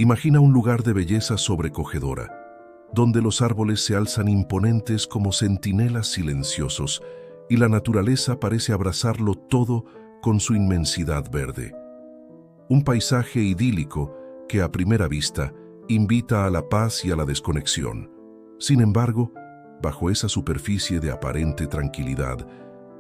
Imagina un lugar de belleza sobrecogedora, donde los árboles se alzan imponentes como centinelas silenciosos y la naturaleza parece abrazarlo todo con su inmensidad verde. Un paisaje idílico que a primera vista invita a la paz y a la desconexión. Sin embargo, bajo esa superficie de aparente tranquilidad,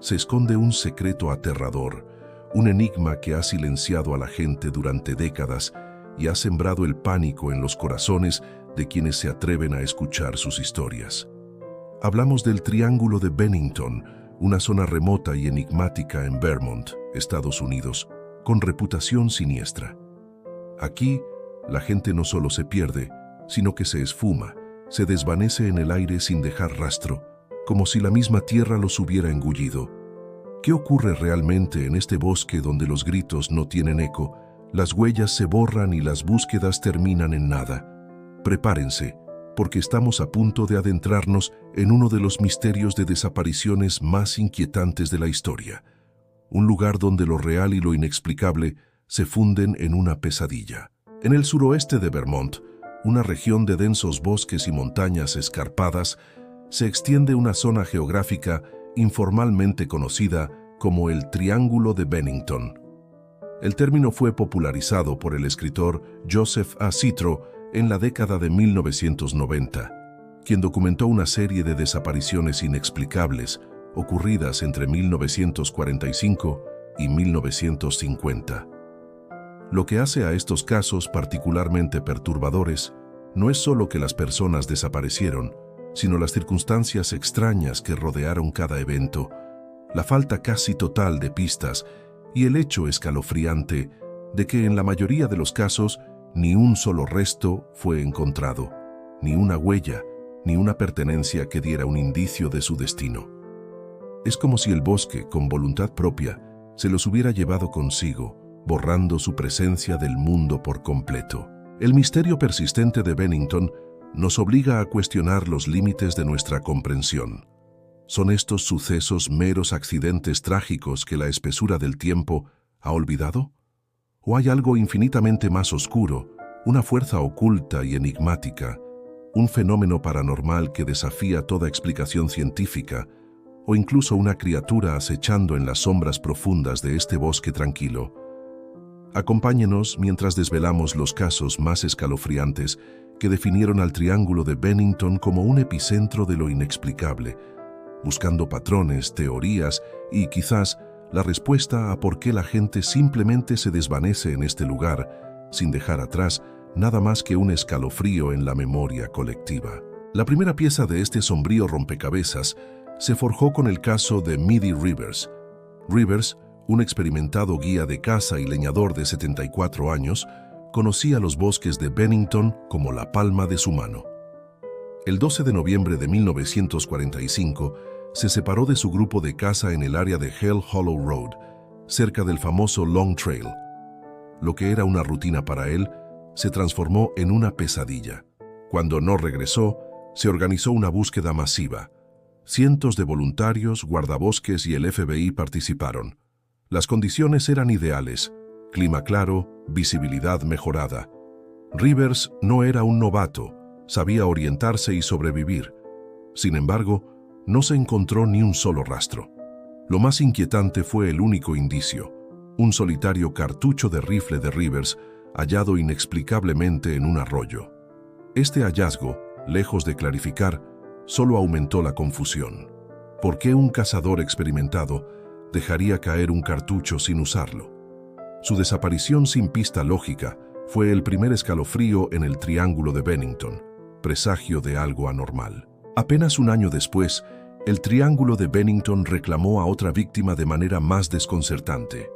se esconde un secreto aterrador, un enigma que ha silenciado a la gente durante décadas y ha sembrado el pánico en los corazones de quienes se atreven a escuchar sus historias. Hablamos del Triángulo de Bennington, una zona remota y enigmática en Vermont, Estados Unidos, con reputación siniestra. Aquí, la gente no solo se pierde, sino que se esfuma, se desvanece en el aire sin dejar rastro, como si la misma tierra los hubiera engullido. ¿Qué ocurre realmente en este bosque donde los gritos no tienen eco, las huellas se borran y las búsquedas terminan en nada? Prepárense, porque estamos a punto de adentrarnos en uno de los misterios de desapariciones más inquietantes de la historia. Un lugar donde lo real y lo inexplicable se funden en una pesadilla. En el suroeste de Vermont, una región de densos bosques y montañas escarpadas, se extiende una zona geográfica informalmente conocida como el Triángulo de Bennington. El término fue popularizado por el escritor Joseph A. Citro en la década de 1990, quien documentó una serie de desapariciones inexplicables ocurridas entre 1945 y 1950. Lo que hace a estos casos particularmente perturbadores no es solo que las personas desaparecieron, sino las circunstancias extrañas que rodearon cada evento, la falta casi total de pistas y el hecho escalofriante de que en la mayoría de los casos ni un solo resto fue encontrado, ni una huella, ni una pertenencia que diera un indicio de su destino. Es como si el bosque, con voluntad propia, se los hubiera llevado consigo, borrando su presencia del mundo por completo. El misterio persistente de Bennington nos obliga a cuestionar los límites de nuestra comprensión. ¿Son estos sucesos meros accidentes trágicos que la espesura del tiempo ha olvidado? ¿O hay algo infinitamente más oscuro, una fuerza oculta y enigmática, un fenómeno paranormal que desafía toda explicación científica, o incluso una criatura acechando en las sombras profundas de este bosque tranquilo? Acompáñenos mientras desvelamos los casos más escalofriantes que definieron al Triángulo de Bennington como un epicentro de lo inexplicable, buscando patrones, teorías y quizás la respuesta a por qué la gente simplemente se desvanece en este lugar, sin dejar atrás nada más que un escalofrío en la memoria colectiva. La primera pieza de este sombrío rompecabezas se forjó con el caso de Meddy Rivers. Rivers, un experimentado guía de caza y leñador de 74 años, conocía los bosques de Bennington como la palma de su mano. El 12 de noviembre de 1945, se separó de su grupo de caza en el área de Hell Hollow Road, cerca del famoso Long Trail. Lo que era una rutina para él se transformó en una pesadilla. Cuando no regresó, se organizó una búsqueda masiva. Cientos de voluntarios, guardabosques y el FBI participaron. Las condiciones eran ideales: clima claro, visibilidad mejorada. Rivers no era un novato, sabía orientarse y sobrevivir. Sin embargo, no se encontró ni un solo rastro. Lo más inquietante fue el único indicio: un solitario cartucho de rifle de Rivers hallado inexplicablemente en un arroyo. Este hallazgo, lejos de clarificar, solo aumentó la confusión. ¿Por qué un cazador experimentado dejaría caer un cartucho sin usarlo? Su desaparición sin pista lógica fue el primer escalofrío en el Triángulo de Bennington, presagio de algo anormal. Apenas un año después, el Triángulo de Bennington reclamó a otra víctima de manera más desconcertante: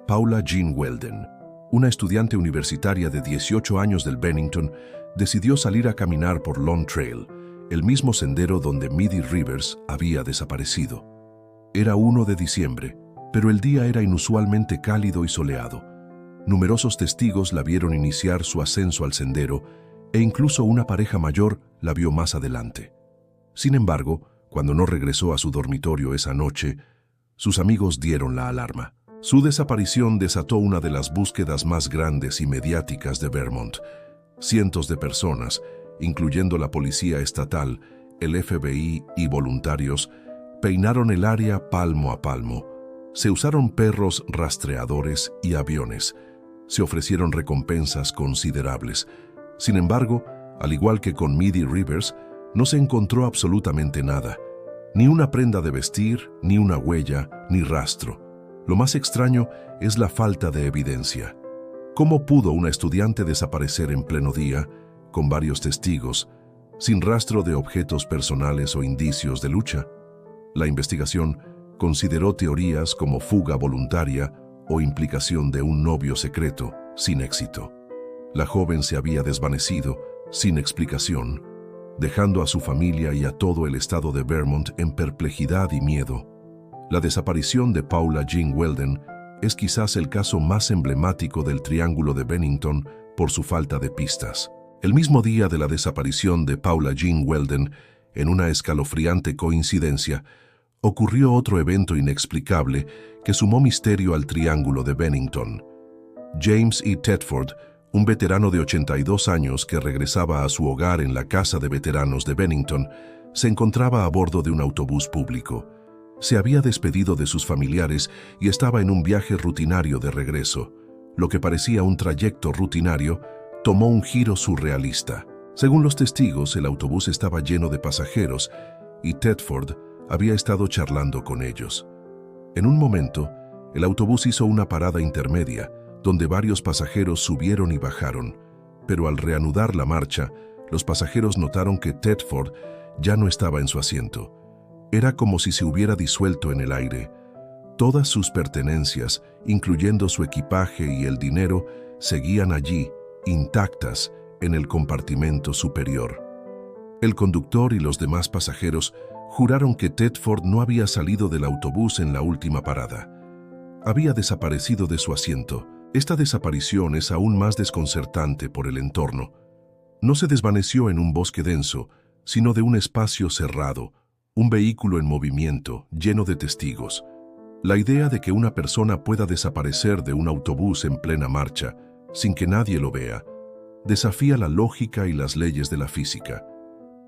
Paula Jean Weldon. Una estudiante universitaria de 18 años del Bennington decidió salir a caminar por Long Trail, el mismo sendero donde Meddy Rivers había desaparecido. Era 1 de diciembre, pero el día era inusualmente cálido y soleado. Numerosos testigos la vieron iniciar su ascenso al sendero e incluso una pareja mayor la vio más adelante. Sin embargo, cuando no regresó a su dormitorio esa noche, sus amigos dieron la alarma. Su desaparición desató una de las búsquedas más grandes y mediáticas de Vermont, Cientos de personas, incluyendo la policía estatal, el FBI y voluntarios, peinaron el área palmo a palmo. Se usaron perros rastreadores y aviones. Se ofrecieron recompensas considerables. Sin embargo, al igual que con Midi Rivers, no se encontró absolutamente nada. Ni una prenda de vestir, ni una huella, ni rastro. Lo más extraño es la falta de evidencia. ¿Cómo pudo una estudiante desaparecer en pleno día, con varios testigos, sin rastro de objetos personales o indicios de lucha? La investigación consideró teorías como fuga voluntaria o implicación de un novio secreto, sin éxito. La joven se había desvanecido, sin explicación, dejando a su familia y a todo el estado de Vermont en perplejidad y miedo. La desaparición de Paula Jean Weldon es quizás el caso más emblemático del Triángulo de Bennington por su falta de pistas. El mismo día de la desaparición de Paula Jean Weldon, en una escalofriante coincidencia, ocurrió otro evento inexplicable que sumó misterio al Triángulo de Bennington. James E. Tedford, un veterano de 82 años que regresaba a su hogar en la Casa de Veteranos de Bennington, se encontraba a bordo de un autobús público. Se había despedido de sus familiares y estaba en un viaje rutinario de regreso. Lo que parecía un trayecto rutinario tomó un giro surrealista. Según los testigos, el autobús estaba lleno de pasajeros y Tedford había estado charlando con ellos. En un momento, el autobús hizo una parada intermedia, donde varios pasajeros subieron y bajaron, pero al reanudar la marcha, los pasajeros notaron que Tedford ya no estaba en su asiento. Era como si se hubiera disuelto en el aire. Todas sus pertenencias, incluyendo su equipaje y el dinero, seguían allí, intactas, en el compartimento superior. El conductor y los demás pasajeros juraron que Tedford no había salido del autobús en la última parada. Había desaparecido de su asiento. Esta desaparición es aún más desconcertante por el entorno. No se desvaneció en un bosque denso, sino de un espacio cerrado, un vehículo en movimiento, lleno de testigos. La idea de que una persona pueda desaparecer de un autobús en plena marcha, sin que nadie lo vea, desafía la lógica y las leyes de la física.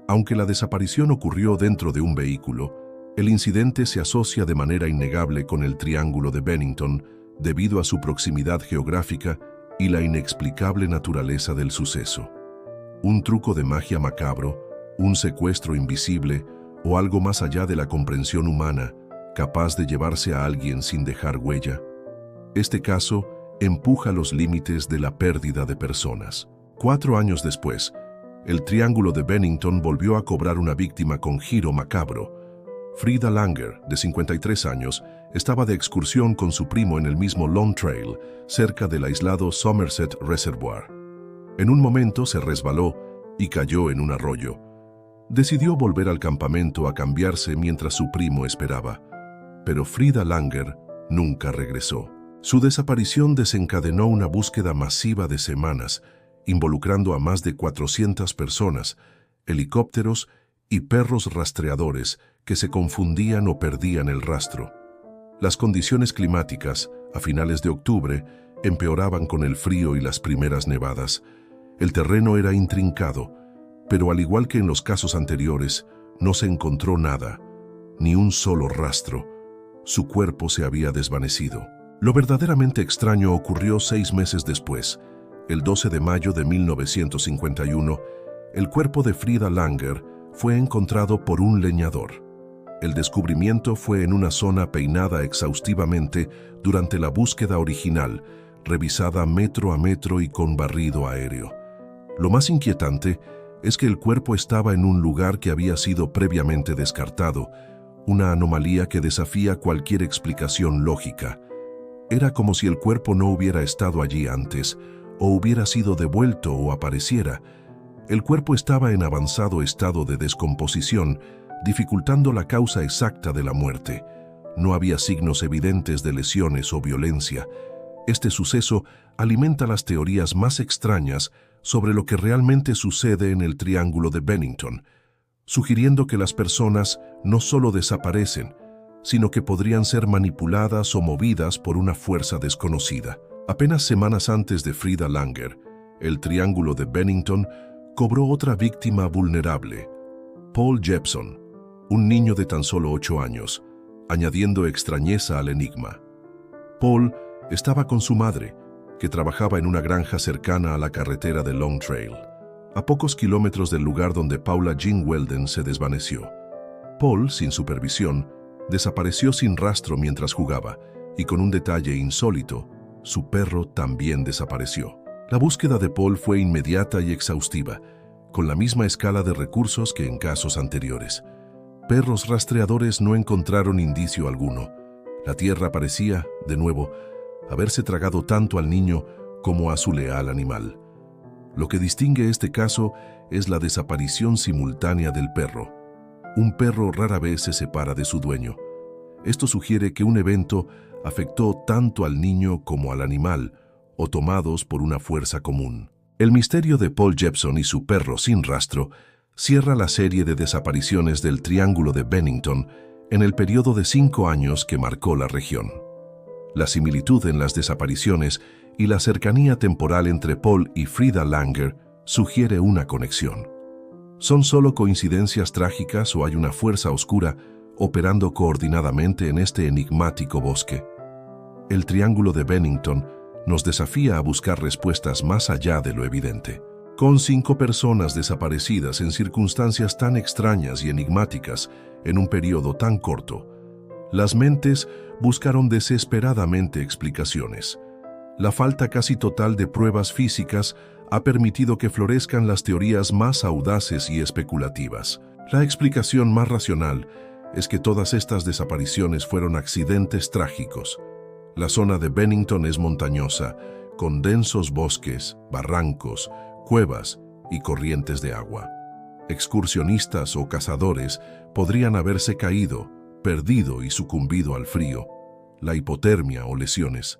Aunque la desaparición ocurrió dentro de un vehículo, el incidente se asocia de manera innegable con el Triángulo de Bennington, debido a su proximidad geográfica y la inexplicable naturaleza del suceso. Un truco de magia macabro, un secuestro invisible o algo más allá de la comprensión humana, capaz de llevarse a alguien sin dejar huella. Este caso empuja los límites de la pérdida de personas. 4 años después, el Triángulo de Bennington volvió a cobrar una víctima con giro macabro. Frida Langer, de 53 años, estaba de excursión con su primo en el mismo Lone Trail, cerca del aislado Somerset Reservoir. En un momento se resbaló y cayó en un arroyo. Decidió volver al campamento a cambiarse mientras su primo esperaba. Pero Frida Langer nunca regresó. Su desaparición desencadenó una búsqueda masiva de semanas, involucrando a más de 400 personas, helicópteros y perros rastreadores que se confundían o perdían el rastro. Las condiciones climáticas, a finales de octubre, empeoraban con el frío y las primeras nevadas. El terreno era intrincado, pero al igual que en los casos anteriores, no se encontró nada, ni un solo rastro. Su cuerpo se había desvanecido. Lo verdaderamente extraño ocurrió 6 meses después. El 12 de mayo de 1951, el cuerpo de Frida Langer fue encontrado por un leñador. El descubrimiento fue en una zona peinada exhaustivamente durante la búsqueda original, revisada metro a metro y con barrido aéreo. Lo más inquietante es que el cuerpo estaba en un lugar que había sido previamente descartado, una anomalía que desafía cualquier explicación lógica. Era como si el cuerpo no hubiera estado allí antes, o hubiera sido devuelto o apareciera. El cuerpo estaba en avanzado estado de descomposición, dificultando la causa exacta de la muerte. No había signos evidentes de lesiones o violencia. Este suceso alimenta las teorías más extrañas sobre lo que realmente sucede en el Triángulo de Bennington, sugiriendo que las personas no solo desaparecen, sino que podrían ser manipuladas o movidas por una fuerza desconocida. Apenas semanas antes de Frida Langer, el Triángulo de Bennington cobró otra víctima vulnerable, Paul Jepson, un niño de tan solo 8 años, añadiendo extrañeza al enigma. Paul estaba con su madre, que trabajaba en una granja cercana a la carretera de Long Trail, a pocos kilómetros del lugar donde Paula Jean Weldon se desvaneció. Paul, sin supervisión, desapareció sin rastro mientras jugaba, y con un detalle insólito, su perro también desapareció. La búsqueda de Paul fue inmediata y exhaustiva, con la misma escala de recursos que en casos anteriores. Perros rastreadores no encontraron indicio alguno. La tierra parecía, de nuevo, haberse tragado tanto al niño como a su leal animal. Lo que distingue este caso es la desaparición simultánea del perro. Un perro rara vez se separa de su dueño. Esto sugiere que un evento afectó tanto al niño como al animal, o tomados por una fuerza común. El misterio de Paul Jepson y su perro sin rastro cierra la serie de desapariciones del Triángulo de Bennington en el periodo de 5 años que marcó la región. La similitud en las desapariciones y la cercanía temporal entre Paul y Frida Langer sugiere una conexión. ¿Son solo coincidencias trágicas o hay una fuerza oscura operando coordinadamente en este enigmático bosque? El Triángulo de Bennington nos desafía a buscar respuestas más allá de lo evidente. Con 5 personas desaparecidas en circunstancias tan extrañas y enigmáticas en un periodo tan corto, las mentes buscaron desesperadamente explicaciones. La falta casi total de pruebas físicas ha permitido que florezcan las teorías más audaces y especulativas. La explicación más racional es que todas estas desapariciones fueron accidentes trágicos. La zona de Bennington es montañosa, con densos bosques, barrancos, cuevas y corrientes de agua. Excursionistas o cazadores podrían haberse caído, perdido y sucumbido al frío, la hipotermia o lesiones.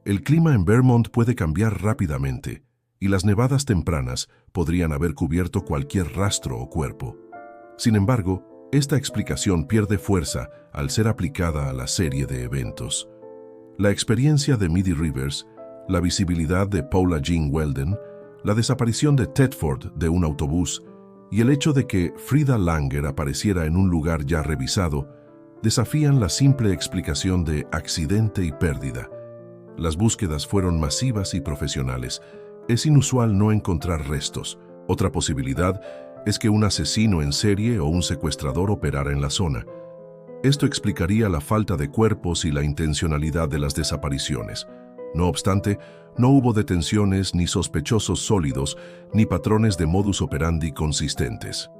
El clima en Vermont puede cambiar rápidamente y las nevadas tempranas podrían haber cubierto cualquier rastro o cuerpo. Sin embargo, esta explicación pierde fuerza al ser aplicada a la serie de eventos. La experiencia de Midi Rivers, la visibilidad de Paula Jean Weldon, la desaparición de Tedford de un autobús y el hecho de que Frida Langer apareciera en un lugar ya revisado desafían la simple explicación de accidente y pérdida. Las búsquedas fueron masivas y profesionales. Es inusual no encontrar restos. Otra posibilidad es que un asesino en serie o un secuestrador operara en la zona. Esto explicaría la falta de cuerpos y la intencionalidad de las desapariciones. No obstante, no hubo detenciones ni sospechosos sólidos ni patrones de modus operandi consistentes.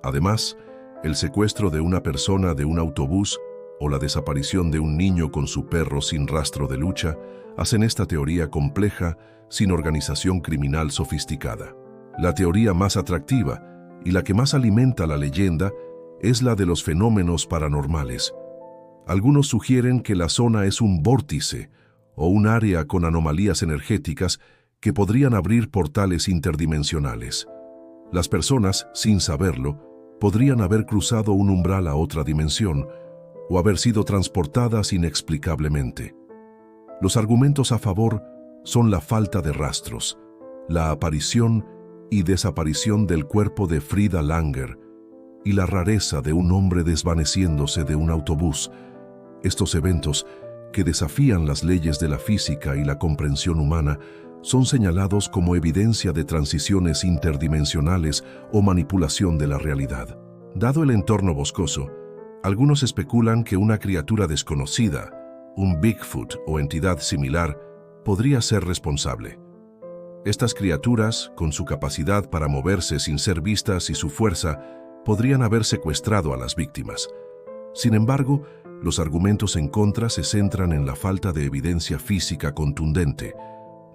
Además, el secuestro de una persona de un autobús o la desaparición de un niño con su perro sin rastro de lucha hacen esta teoría compleja sin organización criminal sofisticada. La teoría más atractiva y la que más alimenta la leyenda es la de los fenómenos paranormales. Algunos sugieren que la zona es un vórtice o un área con anomalías energéticas que podrían abrir portales interdimensionales. Las personas, sin saberlo, podrían haber cruzado un umbral a otra dimensión o haber sido transportadas inexplicablemente. Los argumentos a favor son la falta de rastros, la aparición y desaparición del cuerpo de Frida Langer y la rareza de un hombre desvaneciéndose de un autobús. Estos eventos, que desafían las leyes de la física y la comprensión humana, son señalados como evidencia de transiciones interdimensionales o manipulación de la realidad. Dado el entorno boscoso, algunos especulan que una criatura desconocida, un Bigfoot o entidad similar, podría ser responsable. Estas criaturas, con su capacidad para moverse sin ser vistas y su fuerza, podrían haber secuestrado a las víctimas. Sin embargo, los argumentos en contra se centran en la falta de evidencia física contundente.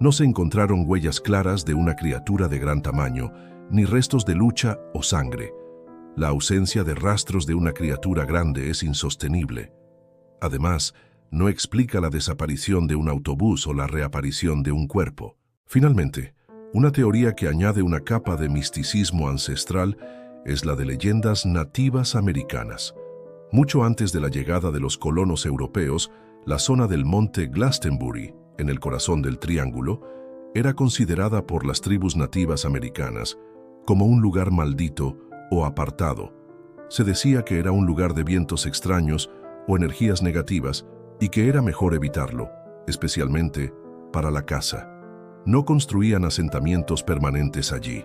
No se encontraron huellas claras de una criatura de gran tamaño, ni restos de lucha o sangre. La ausencia de rastros de una criatura grande es insostenible. Además, no explica la desaparición de un autobús o la reaparición de un cuerpo. Finalmente, una teoría que añade una capa de misticismo ancestral es la de leyendas nativas americanas. Mucho antes de la llegada de los colonos europeos, la zona del monte Glastonbury, en el corazón del Triángulo, Era considerada por las tribus nativas americanas como un lugar maldito o apartado. Se decía que era un lugar de vientos extraños o energías negativas y que era mejor evitarlo, especialmente para la caza. No construían asentamientos permanentes allí.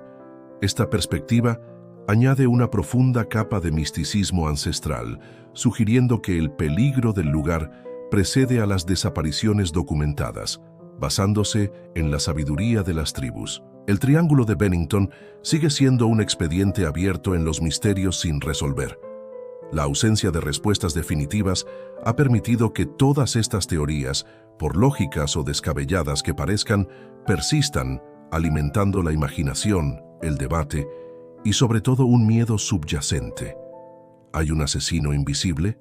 Esta perspectiva añade una profunda capa de misticismo ancestral, sugiriendo que el peligro del lugar precede a las desapariciones documentadas, basándose en la sabiduría de las tribus. El Triángulo de Bennington sigue siendo un expediente abierto en los misterios sin resolver. La ausencia de respuestas definitivas ha permitido que todas estas teorías, por lógicas o descabelladas que parezcan, persistan, alimentando la imaginación, el debate y sobre todo un miedo subyacente. ¿Hay un asesino invisible?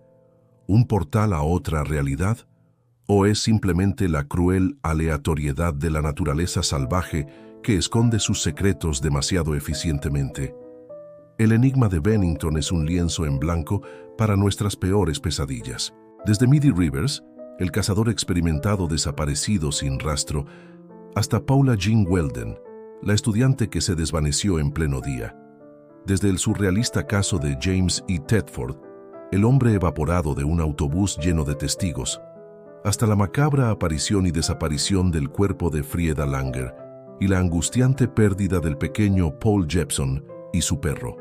¿Un portal a otra realidad? ¿O es simplemente la cruel aleatoriedad de la naturaleza salvaje que esconde sus secretos demasiado eficientemente? El enigma de Bennington es un lienzo en blanco para nuestras peores pesadillas. Desde Midi Rivers, el cazador experimentado desaparecido sin rastro, hasta Paula Jean Weldon, la estudiante que se desvaneció en pleno día. Desde el surrealista caso de James E. Tedford, el hombre evaporado de un autobús lleno de testigos, hasta la macabra aparición y desaparición del cuerpo de Frieda Langer y la angustiante pérdida del pequeño Paul Jepson y su perro.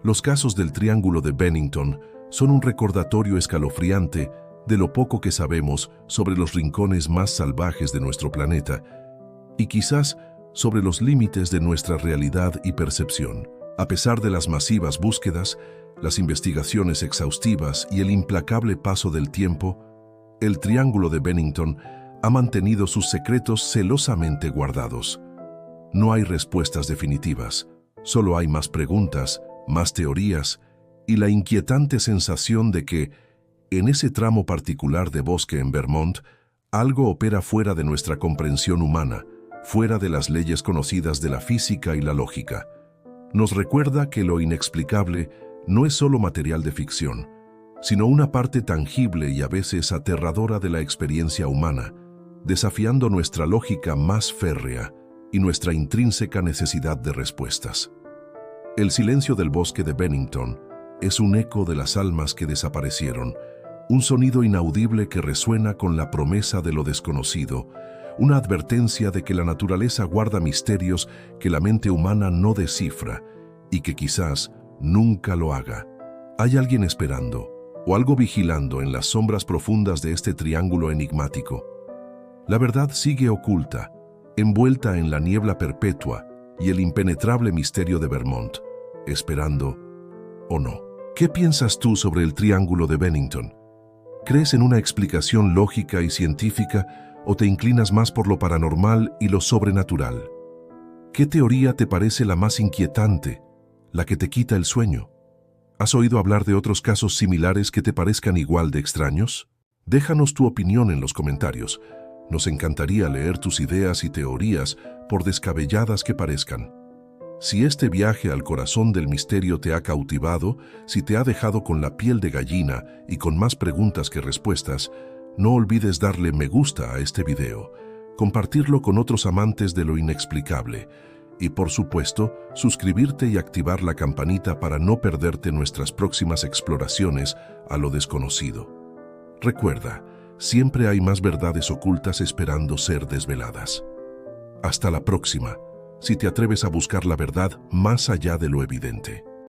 Los casos del Triángulo de Bennington son un recordatorio escalofriante de lo poco que sabemos sobre los rincones más salvajes de nuestro planeta y quizás sobre los límites de nuestra realidad y percepción. A pesar de las masivas búsquedas, las investigaciones exhaustivas y el implacable paso del tiempo, el Triángulo de Bennington ha mantenido sus secretos celosamente guardados. No hay respuestas definitivas, solo hay más preguntas, más teorías y la inquietante sensación de que, en ese tramo particular de bosque en Vermont, algo opera fuera de nuestra comprensión humana, fuera de las leyes conocidas de la física y la lógica. Nos recuerda que lo inexplicable no es solo material de ficción, sino una parte tangible y a veces aterradora de la experiencia humana, desafiando nuestra lógica más férrea y nuestra intrínseca necesidad de respuestas. El silencio del bosque de Bennington es un eco de las almas que desaparecieron, un sonido inaudible que resuena con la promesa de lo desconocido, una advertencia de que la naturaleza guarda misterios que la mente humana no descifra y que quizás nunca lo haga. Hay alguien esperando o algo vigilando en las sombras profundas de este triángulo enigmático. La verdad sigue oculta, envuelta en la niebla perpetua y el impenetrable misterio de Vermont, esperando o no. ¿Qué piensas tú sobre el Triángulo de Bennington? ¿Crees en una explicación lógica y científica o te inclinas más por lo paranormal y lo sobrenatural? ¿Qué teoría te parece la más inquietante, la que te quita el sueño? ¿Has oído hablar de otros casos similares que te parezcan igual de extraños? Déjanos tu opinión en los comentarios. Nos encantaría leer tus ideas y teorías, por descabelladas que parezcan. Si este viaje al corazón del misterio te ha cautivado, si te ha dejado con la piel de gallina y con más preguntas que respuestas, no olvides darle me gusta a este video, compartirlo con otros amantes de lo inexplicable y, por supuesto, suscribirte y activar la campanita para no perderte nuestras próximas exploraciones a lo desconocido. Recuerda, siempre hay más verdades ocultas esperando ser desveladas. Hasta la próxima, si te atreves a buscar la verdad más allá de lo evidente.